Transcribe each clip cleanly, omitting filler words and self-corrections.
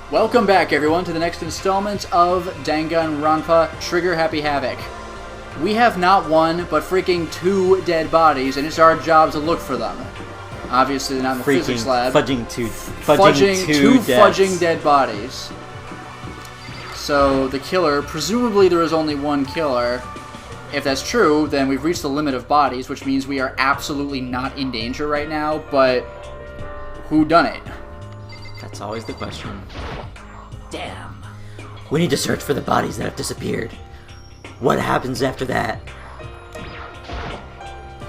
Welcome back, everyone, to the next installment of Danganronpa Trigger Happy Havoc. We have not one, but freaking 2 dead bodies, and it's our job to look for them. Obviously, they're not in the physics lab. Fudging two fudging dead bodies. So, the killer, presumably there is only one killer. If that's true, then we've reached the limit of bodies, which means we are absolutely not in danger right now, but who done it? That's always the question. Damn. We need to search for the bodies that have disappeared. What happens after that?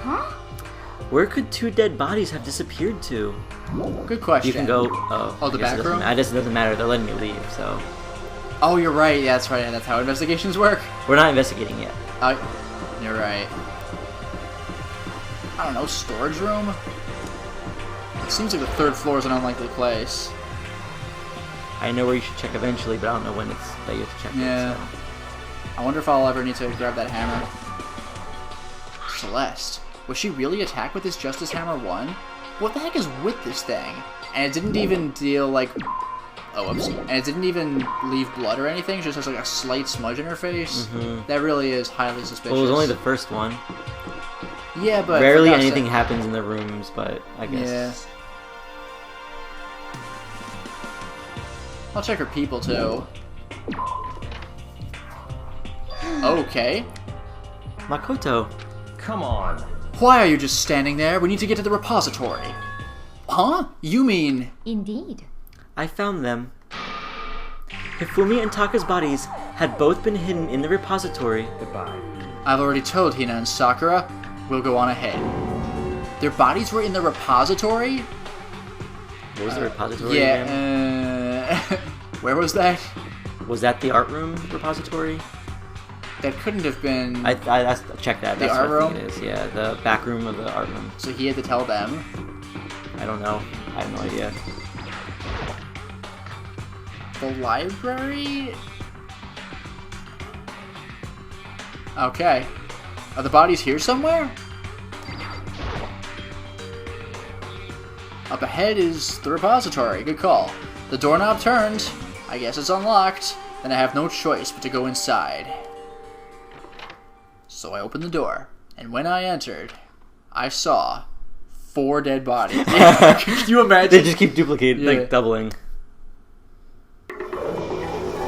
Huh? Where could 2 dead bodies have disappeared to? Good question. You can go... the back room? I guess it doesn't matter. They're letting me leave, so... Oh, you're right. Yeah, that's right. Yeah, that's how investigations work. We're not investigating yet. You're right. I don't know, storage room? It seems like the 3rd floor is an unlikely place. I know where you should check eventually, but I don't know when it's that you have to check it. So. I wonder if I'll ever need to grab that hammer. Celeste. Was she really attacked with this Justice Hammer 1? What the heck is with this thing? And it didn't even deal, like... Oh, whoops. And it didn't even leave blood or anything. It just has, like, a slight smudge in her face. Mm-hmm. That really is highly suspicious. Well, it was only the first one. Yeah, but... Rarely anything happens in the rooms, but I guess... Yeah. I'll check her people, too. Okay. Makoto. Come on. Why are you just standing there? We need to get to the repository. Huh? You mean... Indeed. I found them. Hifumi and Taka's bodies had both been hidden in the repository. Goodbye. I've already told Hina and Sakura. We'll go on ahead. Their bodies were in the repository? What was the repository Yeah, again? Where was that? Was that the art room repository? That couldn't have been... I checked that. The That's art what I room? think it is. Yeah, the back room of the art room. So he had to tell them? I don't know. I have no idea. The library? Okay. Are the bodies here somewhere? Up ahead is the repository. Good call. The doorknob turned. I guess it's unlocked. Then I have no choice but to go inside. So I opened the door, and when I entered, I saw 4 dead bodies. Can you imagine? They just keep duplicating, Yeah. like doubling.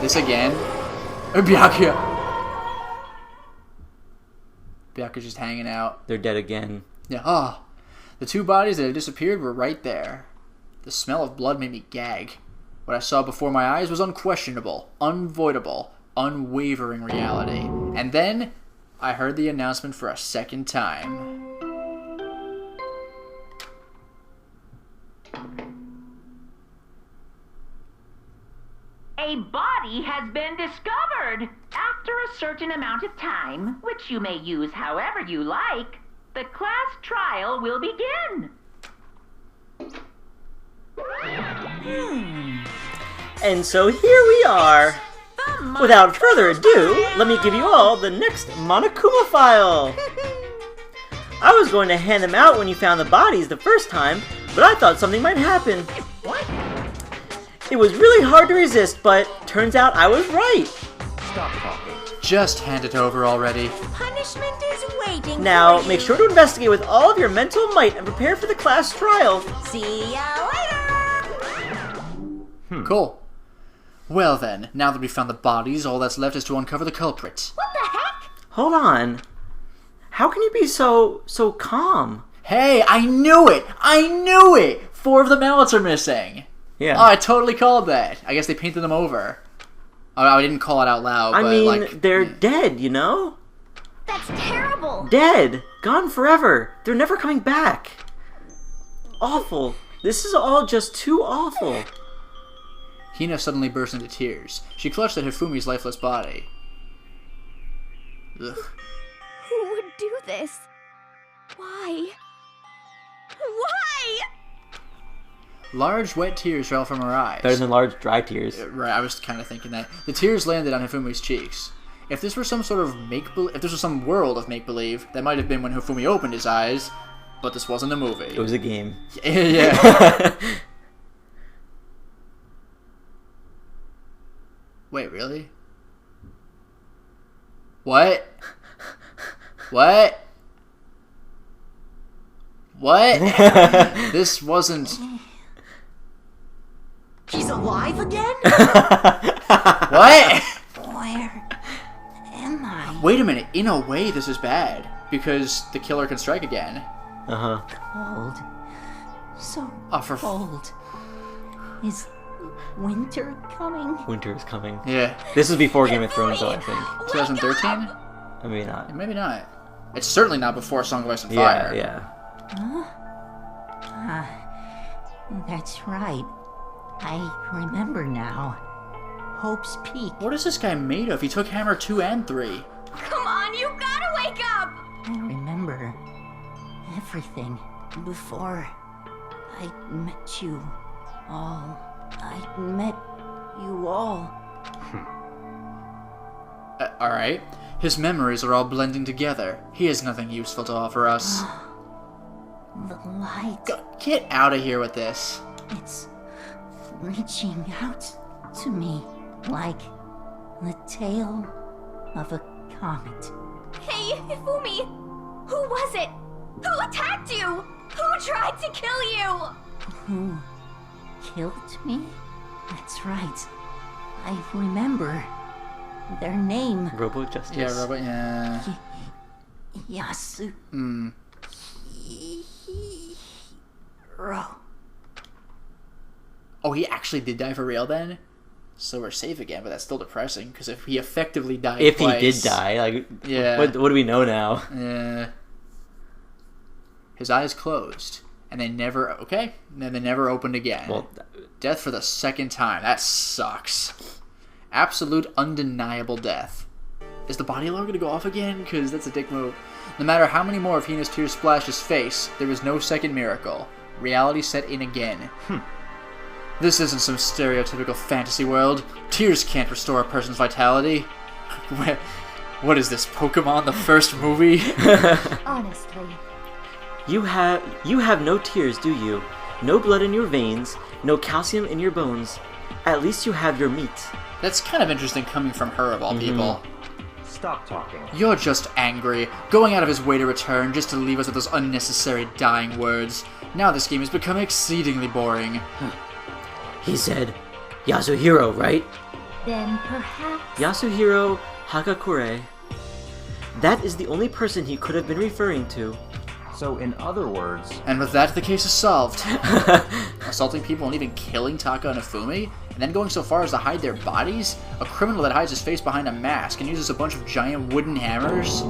This again? Byakuya! Byakuya's just hanging out. They're dead again. Yeah. Oh, the 2 bodies that had disappeared were right there. The smell of blood made me gag. What I saw before my eyes was unquestionable, unavoidable, unwavering reality. And then, I heard the announcement for a second time. A body has been discovered. After a certain amount of time, which you may use however you like, the class trial will begin. And so here we are. Without further ado, let me give you all the next Monokuma file. I was going to hand them out when you found the bodies the first time, but I thought something might happen. What? It was really hard to resist, but turns out I was right. Stop talking. Just hand it over already. Punishment is waiting Now, for make you. sure to investigate with all of your mental might and prepare for the class trial. See ya later! Cool. Well then, now that we've found the bodies, all that's left is to uncover the culprit. What the heck? Hold on. How can you be so calm? Hey, I knew it! I knew it! 4 of the mallets are missing. Yeah. Oh, I totally called that. I guess they painted them over. Oh, I didn't call it out loud, I but mean, like... they're dead, you know? That's terrible! Dead! Gone forever! They're never coming back! Awful. This is all just too awful. Hina suddenly burst into tears. She clutched at Hifumi's lifeless body. Ugh. Who would do this? Why? Why? Large, wet tears fell from her eyes. Better than large, dry tears. Right, I was kind of thinking that. The tears landed on Hifumi's cheeks. If this were some sort of if this was some world of make-believe, that might have been when Hifumi opened his eyes, but this wasn't a movie. It was a game. Yeah. really? What? What? What? This wasn't... He's alive again? What? Where am I? Wait a minute. In a way, this is bad. Because the killer can strike again. Uh-huh. Cold. So Oh, for... cold. Is winter coming? Winter is coming. Yeah. This is before Game of Thrones, though, I think. 2013? Maybe not. Maybe not. It's certainly not before Song of Ice and Yeah, Fire. yeah. That's right. I remember now. Hope's Peak. What is this guy made of? He took Hammer 2 and 3. Come on, you gotta wake up! I remember everything before I met you all. I met you all. Alright. His memories are all blending together. He has nothing useful to offer us. The light. Get out of here with this. It's reaching out to me like the tail of a comet. Hey, Hifumi! Who was it? Who attacked you? Who tried to kill you? Who killed me? That's right. I remember their name. Robo Justice. Yeah, Robot, yeah. Yasu. Oh, he actually did die for real then? So we're safe again, but that's still depressing, because if he effectively died If twice, he did die, like, Yeah. what do we know now? Yeah. His eyes closed, and they never, okay? And they never opened again. Well, Death for the second time. That sucks. Absolute undeniable death. Is the body alarm going to go off again? Because that's a dick move. No matter how many more of Hina's tears splashed his face, there was no second miracle. Reality set in again. This isn't some stereotypical fantasy world. Tears can't restore a person's vitality. What is this, Pokemon, the first movie? Honestly. you have no tears, do you? No blood in your veins, no calcium in your bones. At least you have your meat. That's kind of interesting coming from her, of all people. Stop talking. You're just angry, going out of his way to return just to leave us with those unnecessary dying words. Now this game has become exceedingly boring. He said, Yasuhiro, right? Then perhaps... Yasuhiro Hagakure. That is the only person he could have been referring to. So, in other words, And with that, the case is solved. Assaulting people and even killing Taka and Hifumi, and then going so far as to hide their bodies? A criminal that hides his face behind a mask and uses a bunch of giant wooden hammers?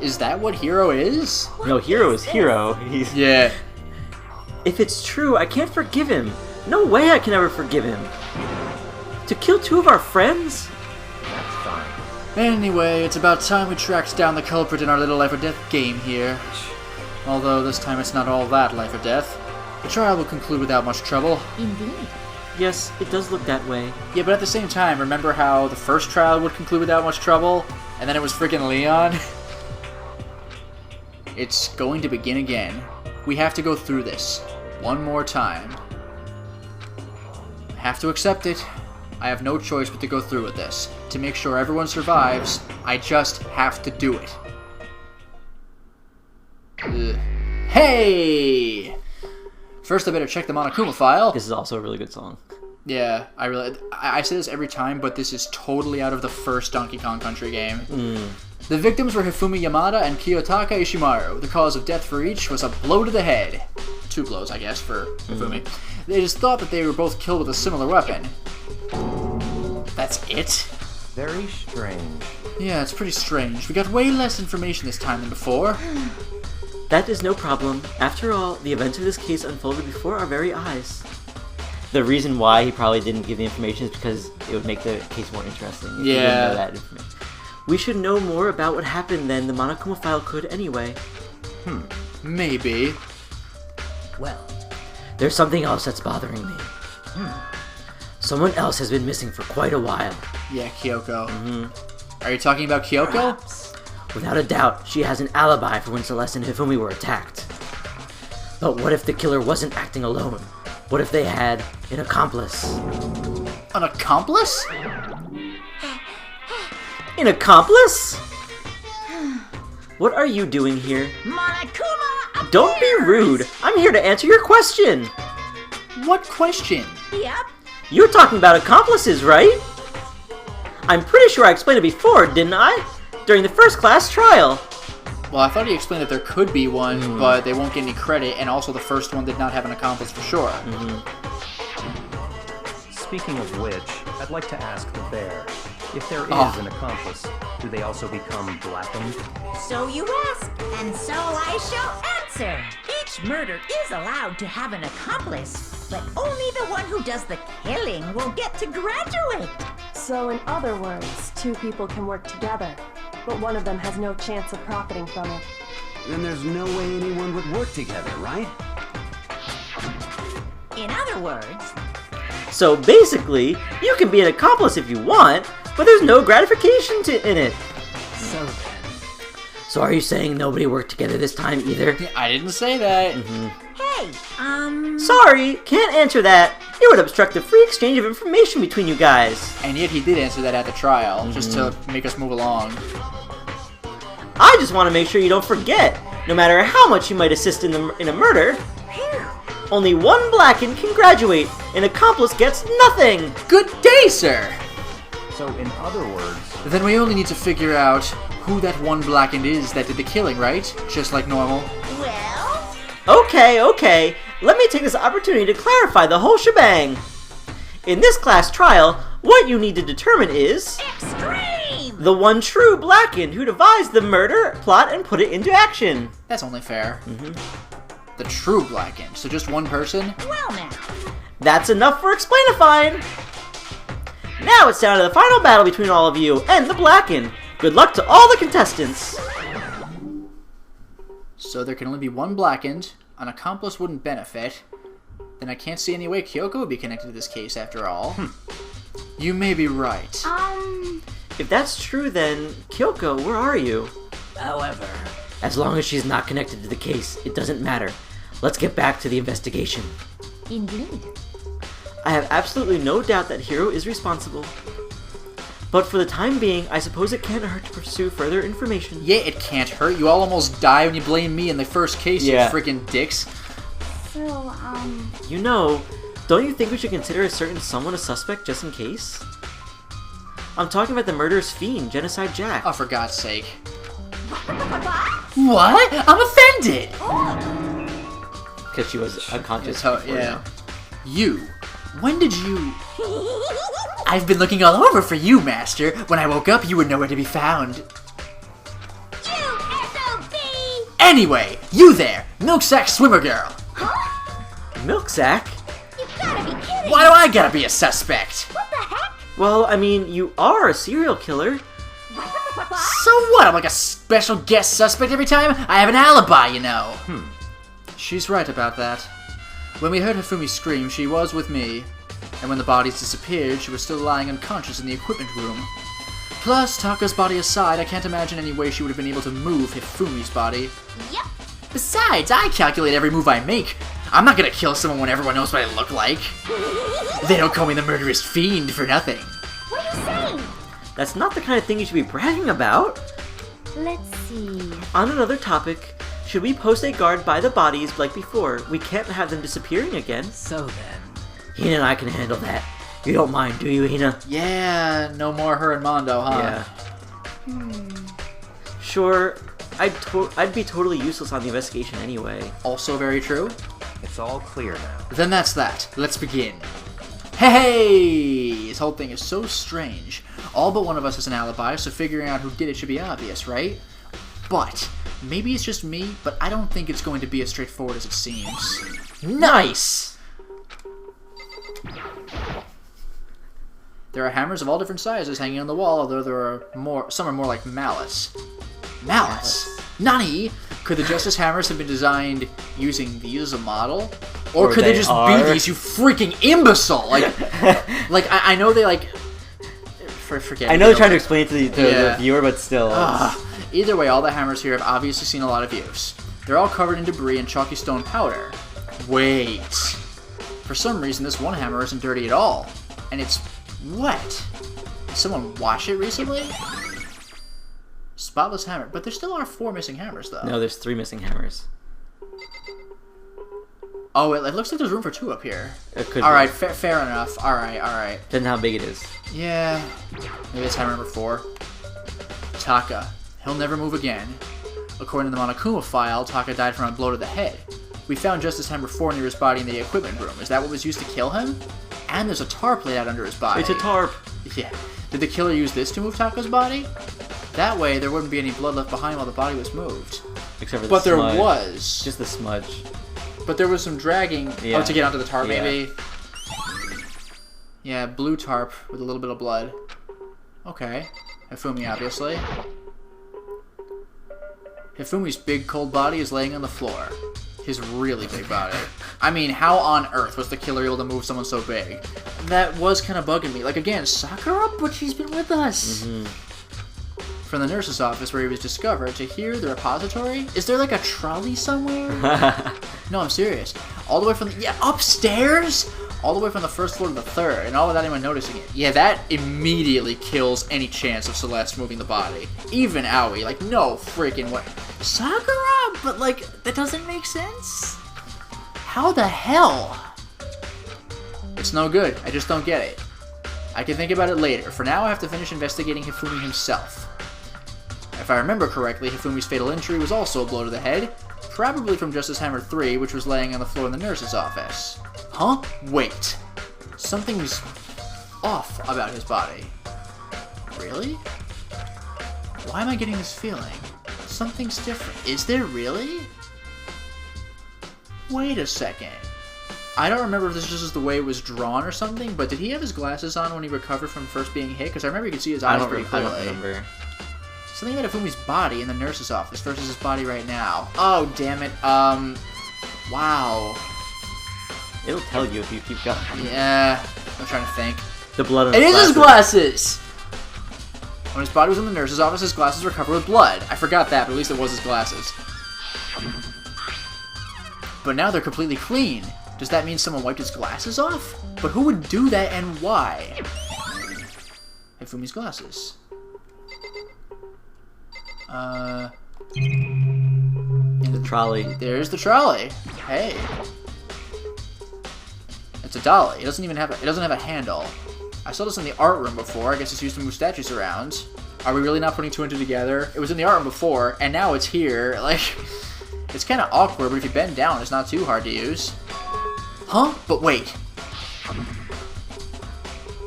Is that what Hero is? No, Hero is Hero. He's... Yeah. If it's true, I can't forgive him. No way I can ever forgive him. To kill two of our friends? that's fine. Anyway, it's about time we tracked down the culprit in our little life or death game here. Although this time it's not all that life or death. The trial will conclude without much trouble. Indeed. Yes, it does look that way. Yeah, but at the same time, remember how the first trial would conclude without much trouble? And then it was freaking Leon? It's going to begin again. We have to go through this. One more time. Have to accept it. I have no choice but to go through with this. To make sure everyone survives, I just have to do it. Ugh. Hey! First, I better check the Monokuma file. This is also a really good song. Yeah, I say this every time, but this is totally out of the first Donkey Kong Country game. The victims were Hifumi Yamada and Kiyotaka Ishimaru. The cause of death for each was a blow to the head. 2 blows, I guess, for Hifumi. It is thought that they were both killed with a similar weapon. That's it? Very strange. Yeah, it's pretty strange. We got way less information this time than before. That is no problem. After all, the events of this case unfolded before our very eyes. The reason why he probably didn't give the information is because it would make the case more interesting. If he didn't know that information. We should know more about what happened than the Monokuma file could anyway. Maybe. Well, There's something else that's bothering me. Someone else has been missing for quite a while. Yeah, Kyoko. Are you talking about Kyoko? Without a doubt, she has an alibi for when Celeste and Hifumi were attacked. But what if the killer wasn't acting alone? What if they had an accomplice? An accomplice? An accomplice? What are you doing here? Monokuma appears! Don't be rude. I'm here to answer your question. What question? Yep. You're talking about accomplices, right? I'm pretty sure I explained it before, didn't I? During the first class trial. Well, I thought he explained that there could be one, but they won't get any credit, and also the first one did not have an accomplice for sure. Speaking of which, I'd like to ask the bear, if there is an accomplice, do they also become blackened? So you ask, and so I shall answer. Each murder is allowed to have an accomplice, but only the one who does the killing will get to graduate. So in other words, two people can work together, but one of them has no chance of profiting from it. Then there's no way anyone would work together, right? In other words, So basically, you can be an accomplice if you want, but there's no gratification in it. so then. So are you saying nobody worked together this time either? I didn't say that. Hey, Sorry, can't answer that. It would obstruct the free exchange of information between you guys. And yet he did answer that at the trial, just to make us move along. I just want to make sure you don't forget, no matter how much you might assist in a murder, only one blackened can graduate. An accomplice gets nothing. Good day, sir! So in other words, Then we only need to figure out who that one blackened is that did the killing, right? Just like normal. Well, Okay. Let me take this opportunity to clarify the whole shebang. In this class trial, what you need to determine is extreme! the one true blackened who devised the murder plot and put it into action. That's only fair. The true blackened. So just one person? Well now, That's enough for explainifying. Now it's down to the final battle between all of you and the blackened. Good luck to all the contestants. So there can only be one blackened. An accomplice wouldn't benefit. Then I can't see any way Kyoko would be connected to this case after all. You may be right. If that's true, then Kyoko, where are you? however, As long as she's not connected to the case, it doesn't matter. Let's get back to the investigation. indeed. I have absolutely no doubt that Hiro is responsible. But for the time being, I suppose it can't hurt to pursue further information. Yeah, it can't hurt. You all almost die when you blame me in the first case, Yeah. you freaking dicks. So, You know, don't you think we should consider a certain someone a suspect just in case? I'm talking about the murderous fiend, Genocide Jack. Oh, for God's sake. What? I'm offended! Because she was unconscious. So, before yeah. now. You. When did you... I've been looking all over for you, Master. When I woke up, you were nowhere to be found. you SOB! Anyway, you there, Milksack Swimmer Girl. Milk sack? You gotta be kidding! Why do I gotta be a suspect? What the heck? Well, I mean, you are a serial killer. So what? I'm like a special guest suspect every time? I have an alibi, you know. She's right about that. When we heard Hifumi scream, she was with me. And when the bodies disappeared, she was still lying unconscious in the equipment room. Plus, Taka's body aside, I can't imagine any way she would have been able to move Hifumi's body. Yep. Besides, I calculate every move I make. I'm not gonna kill someone when everyone knows what I look like. They don't call me the murderous fiend for nothing. What are you saying? That's not the kind of thing you should be bragging about. Let's see. On another topic, should we post a guard by the bodies like before? We can't have them disappearing again. So then. Hina and I can handle that. You don't mind, do you, Hina? Yeah, no more her and Mondo, huh? Yeah. Sure, I'd be totally useless on the investigation anyway. Also very true. it's all clear now. Then that's that. Let's begin. Hey! This whole thing is so strange. All but one of us has an alibi, so figuring out who did it should be obvious, right? But, maybe it's just me, but I don't think it's going to be as straightforward as it seems. Nice! There are hammers of all different sizes hanging on the wall, although some are more like mallets. Mallets? Nani? Could the Justice Hammers have been designed using these as a model? Or could they just be these, you freaking imbecile? Like, I know they forget. I know they're trying to explain it to the Yeah. viewer, but still. Either way, all the hammers here have obviously seen a lot of use. They're all covered in debris and chalky stone powder. Wait. For some reason, this one hammer isn't dirty at all. And it's wet. Did someone wash it recently? Spotless hammer. But there still are 4 missing hammers, though. No, there's 3 missing hammers. Oh, it looks like there's room for 2 up here. It could Alright, be. fair enough. Alright. Depends how big it is. Yeah. Maybe that's hammer number 4. Taka. He'll never move again. According to the Monokuma file, Taka died from a blow to the head. We found Justice Hammer 4 near his body in the equipment room. Is that what was used to kill him? And there's a tarp laid out under his body. It's a tarp! Yeah. Did the killer use this to move Taka's body? That way, there wouldn't be any blood left behind while the body was moved. Except for the But there smudge. was. Just the smudge. But there was some dragging. Yeah. Oh, to get onto the tarp, Yeah. maybe? Yeah, blue tarp with a little bit of blood. Okay. Hifumi, obviously. Hifumi's big, cold body is laying on the floor. His really big body. I mean, how on earth was the killer able to move someone so big? That was kind of bugging me. Like, again, Sakura, but she's been with us. Mm-hmm. From the nurse's office where he was discovered to here, the repository? Is there like a trolley somewhere? No, I'm serious. All the way from upstairs? All the way from the first floor to the third, and all without anyone noticing it. Yeah, that immediately kills any chance of Celeste moving the body. Even Aoi, like, no freaking way. Sakura? But, like, that doesn't make sense? How the hell? It's no good. I just don't get it. I can think about it later. For now, I have to finish investigating Hifumi himself. If I remember correctly, Hifumi's fatal injury was also a blow to the head, probably from Justice Hammer 3, which was laying on the floor in the nurse's office. Huh? Wait. Something's off about his body. Really? Why am I getting this feeling? Something's different. Is there really? Wait a second. I don't remember if this just is the way it was drawn or something, but did he have his glasses on when he recovered from first being hit? Because I remember you could see his eyes pretty clearly. I don't remember. Something about Hifumi's body in the nurse's office versus his body right now. Oh, damn it. Wow. It'll tell you if you keep going. Yeah, I'm trying to think. The blood on It his is his glasses. glasses! When his body was in the nurse's office, his glasses were covered with blood. I forgot that, but at least it was his glasses. But now they're completely clean. Does that mean someone wiped his glasses off? But who would do that and why? Hifumi's glasses. The trolley. There's the trolley. Hey. It's a dolly. It doesn't have a handle. I saw this in the art room before. I guess it's used to move statues around. Are we really not putting 2 and 2 together? It was in the art room before, and now it's here. Like, it's kind of awkward, but if you bend down, it's not too hard to use. Huh? But wait.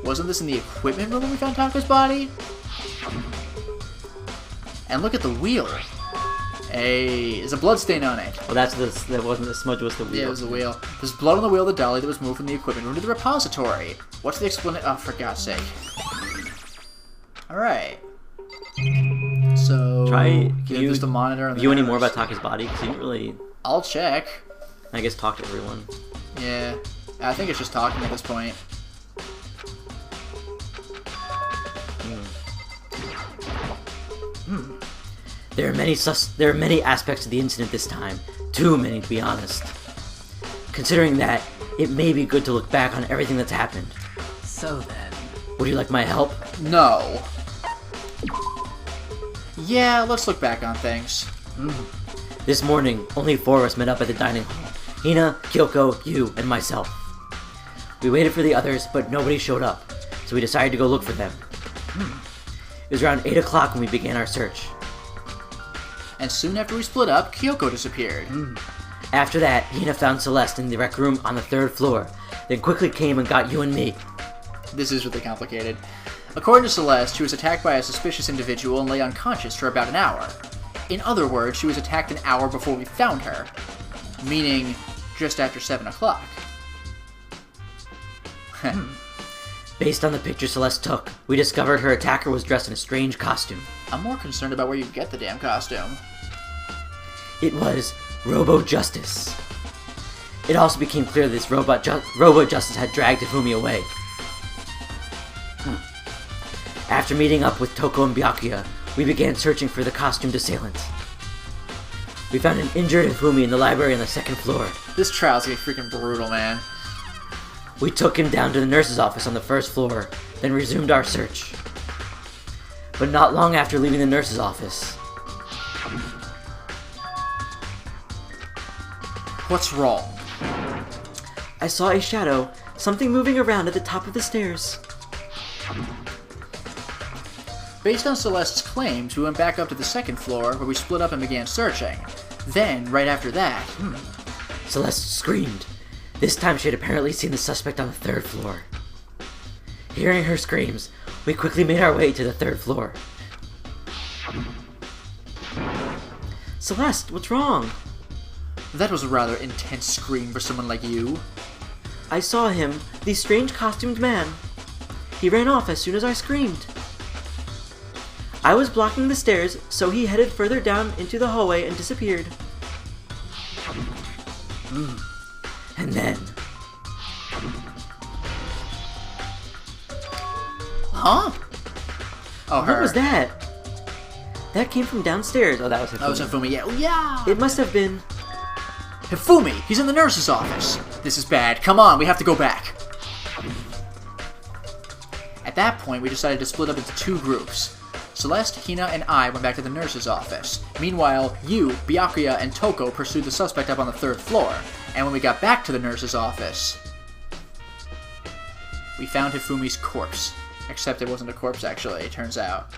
Wasn't this in the equipment room when we found Taka's body? And look at the wheel. Hey, there's a blood stain on it. Well, that wasn't the smudge, was the wheel. Yeah, it was the wheel. There's blood on the wheel of the dolly that was moved from the equipment room to the repository. What's the explanation? Oh, for God's sake. Alright. So, Can you use the monitor and the view any more hammers. about Taka's body? Because you didn't really, I'll check. I guess, talk to everyone. Yeah. I think it's just talking at this point. There are many aspects of the incident this time. Too many, to be honest. Considering that, it may be good to look back on everything that's happened. So then... Would you like my help? No. Yeah, let's look back on things. This morning, only 4 of us met up at the dining hall. Hina, Kyoko, you, and myself. We waited for the others, but nobody showed up, so we decided to go look for them. It was around 8 o'clock when we began our search. And soon after we split up, Kyoko disappeared. After that, Hina found Celeste in the rec room on the 3rd floor, then quickly came and got you and me. This is really complicated. According to Celeste, she was attacked by a suspicious individual and lay unconscious for about an hour. In other words, she was attacked an hour before we found her. Meaning, just after 7 o'clock. Based on the picture Celeste took, we discovered her attacker was dressed in a strange costume. I'm more concerned about where you get the damn costume. It was Robo-Justice. It also became clear that this Robo-Justice had dragged Hifumi away. After meeting up with Toko and Byakuya, we began searching for the costumed assailant. We found an injured Hifumi in the library on the 2nd floor. This trial's gonna be freaking brutal, man. We took him down to the nurse's office on the 1st floor, then resumed our search. but not long after leaving the nurse's office. What's wrong? I saw a shadow, something moving around at the top of the stairs. Based on Celeste's claims, we went back up to the second floor, where we split up and began searching. Then, right after that... Celeste screamed. This time she had apparently seen the suspect on the third floor. Hearing her screams, we quickly made our way to the third floor. Celeste, what's wrong? That was a rather intense scream for someone like you. I saw him, the strange costumed man. He ran off as soon as I screamed. I was blocking the stairs, so he headed further down into the hallway and disappeared. And then... Huh? Oh, her. What was that? That came from downstairs. Oh, that was Hifumi. That was Hifumi, yeah. Oh, yeah! It must have been... Hifumi! He's in the nurse's office! This is bad. Come on, we have to go back. At that point, we decided to split up into two groups. Celeste, Hina, and I went back to the nurse's office. Meanwhile, you, Byakuya, and Toko pursued the suspect up on the third floor. And when we got back to the nurse's office, we found Hifumi's corpse. Except it wasn't a corpse, actually, it turns out.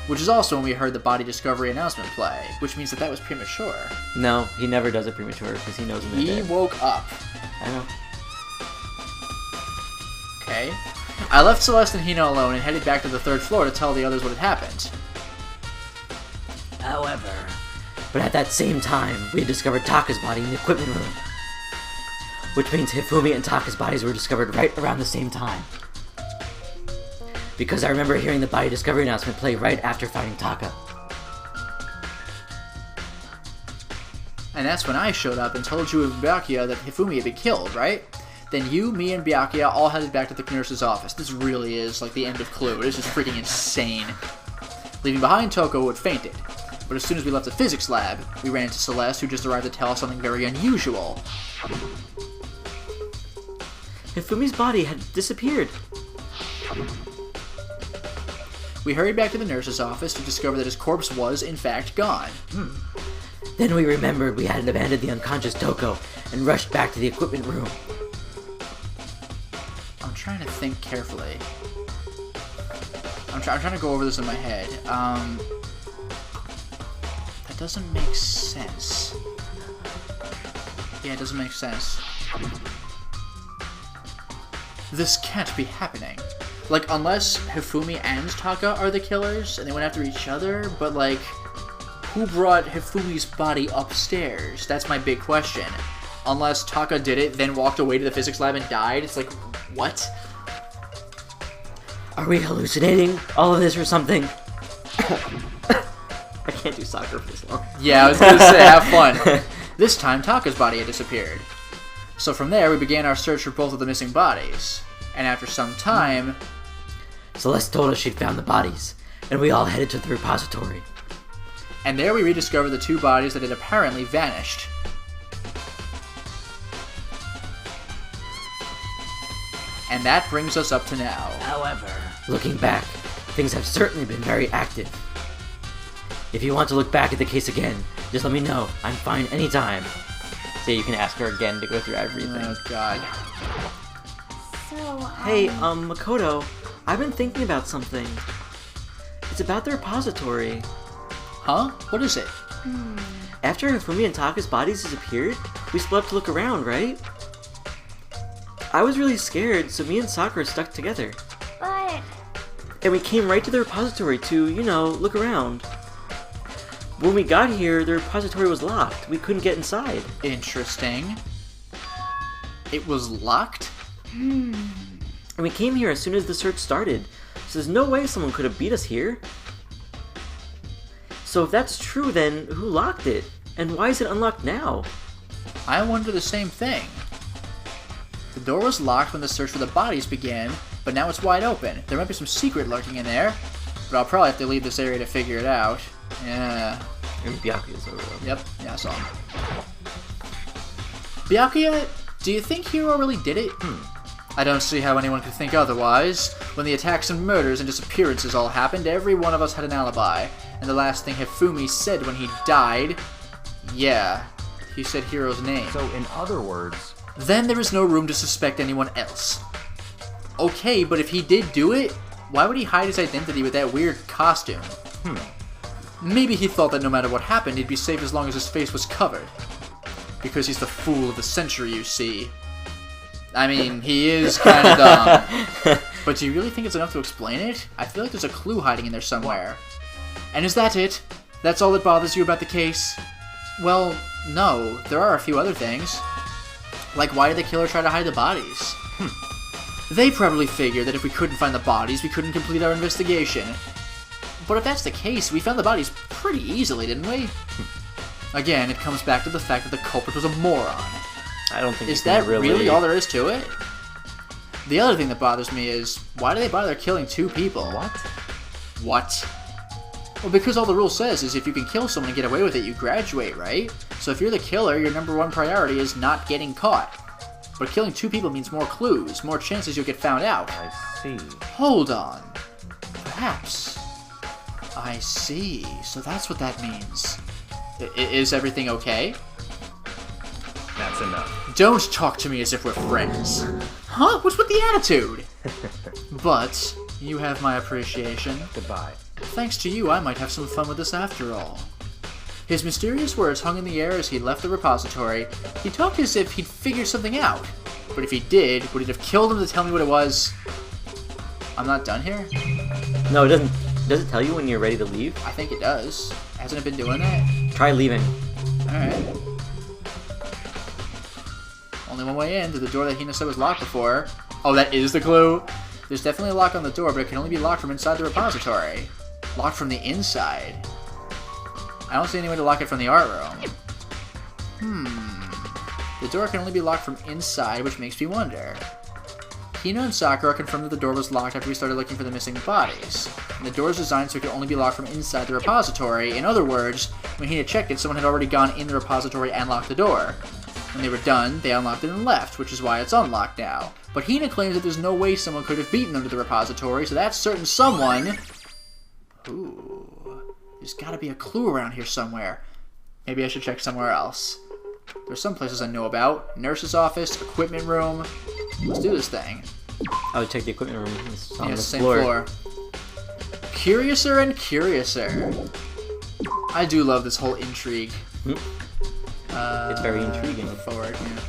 Which is also when we heard the body discovery announcement play, which means that that was premature. No, he never does it premature, because he knows when they're dead. He woke up. I know. Okay. I left Celeste and Hina alone and headed back to the third floor to tell the others what had happened. However... But at that same time, we had discovered Taka's body in the equipment room. Which means Hifumi and Taka's bodies were discovered right around the same time. Because I remember hearing the body discovery announcement play right after finding Taka. And that's when I showed up and told you and Byakuya that Hifumi had been killed, right? Then you, me, and Byakuya all headed back to the nurse's office. This really is like the end of Clue. It is just freaking insane. Leaving behind Toko, who had fainted. But as soon as we left the physics lab, we ran into Celeste, who just arrived to tell us something very unusual. Hifumi's body had disappeared. We hurried back to the nurse's office to discover that his corpse was, in fact, gone. Then we remembered we hadn't abandoned the unconscious Toko and rushed back to the equipment room. I'm trying to think carefully. I'm trying to go over this in my head. That doesn't make sense. Yeah, it doesn't make sense. This can't be happening. Like, unless Hifumi and Taka are the killers, and they went after each other, but, like, who brought Hifumi's body upstairs? That's my big question. Unless Taka did it, then walked away to the physics lab and died. It's like, what? Are we hallucinating all of this or something? I can't do soccer for this long. Yeah, I was gonna say, have fun. This time, Taka's body had disappeared. So from there, we began our search for both of the missing bodies. And after some time... Celeste told us she'd found the bodies, and we all headed to the repository. And there we rediscovered the two bodies that had apparently vanished. And that brings us up to now. However, looking back, things have certainly been very active. If you want to look back at the case again, just let me know. I'm fine anytime. So you can ask her again to go through everything. Oh, God. So, Hey, Makoto, I've been thinking about something. It's about the repository. Huh? What is it? After Hifumi and Taka's bodies disappeared, we split up to look around, right? I was really scared, so me and Sakura stuck together. But... And we came right to the repository to, you know, look around. When we got here, the repository was locked. We couldn't get inside. Interesting. It was locked? And we came here as soon as the search started, so there's no way someone could have beat us here. So if that's true, then who locked it? And why is it unlocked now? I wonder the same thing. The door was locked when the search for the bodies began, but now it's wide open. There might be some secret lurking in there, but I'll probably have to leave this area to figure it out. Yeah. And Byakuya's over there. Yep, yeah, I saw him. Byakuya, do you think Hiro really did it? I don't see how anyone could think otherwise. When the attacks and murders and disappearances all happened, every one of us had an alibi. And the last thing Hifumi said when he died... Yeah, he said Hiro's name. So, in other words... Then there is no room to suspect anyone else. Okay, but if he did do it, why would he hide his identity with that weird costume? Maybe he thought that no matter what happened, he'd be safe as long as his face was covered. Because he's the fool of the century, you see. I mean, he is kind of dumb. But do you really think it's enough to explain it? I feel like there's a clue hiding in there somewhere. And is that it? That's all that bothers you about the case? Well, no. There are a few other things. Like, why did the killer try to hide the bodies? They probably figured that if we couldn't find the bodies, we couldn't complete our investigation. But if that's the case, we found the bodies pretty easily, didn't we? Again, it comes back to the fact that the culprit was a moron. I don't think is that really all there is to it? The other thing that bothers me is, why do they bother killing 2 people? What? Well, because all the rule says is if you can kill someone and get away with it, you graduate, right? So if you're the killer, your #1 priority is not getting caught. But killing 2 people means more clues, more chances you'll get found out. I see. Hold on. Perhaps. I see. So that's what that means. Is everything okay? That's enough. Don't talk to me as if we're friends. Huh? What's with the attitude? But you have my appreciation. Goodbye. Thanks to you, I might have some fun with this after all. His mysterious words hung in the air as he left the repository. He talked as if he'd figured something out. But if he did, would it have killed him to tell me what it was? I'm not done here? No, it doesn't. Does it tell you when you're ready to leave? I think it does. Hasn't it been doing that? Try leaving. Alright. Only one way in, to the door that Hina said was locked before. Oh, that is the clue? There's definitely a lock on the door, but it can only be locked from inside the repository. Locked from the inside. I don't see any way to lock it from the art room. The door can only be locked from inside, which makes me wonder. Hina and Sakura confirmed that the door was locked after we started looking for the missing bodies. And the door is designed so it can only be locked from inside the repository. In other words, when Hina checked it, someone had already gone in the repository and locked the door. When they were done, they unlocked it and left, which is why it's unlocked now. But Hina claims that there's no way someone could have beaten them to the repository, so that certain someone... Ooh, there's gotta be a clue around here somewhere. Maybe I should check somewhere else. There's some places I know about. Nurse's office, equipment room. Let's do this thing. I would check the equipment room. It's on the same floor. Curiouser and curiouser. I do love this whole intrigue. It's very intriguing. Forward, yeah.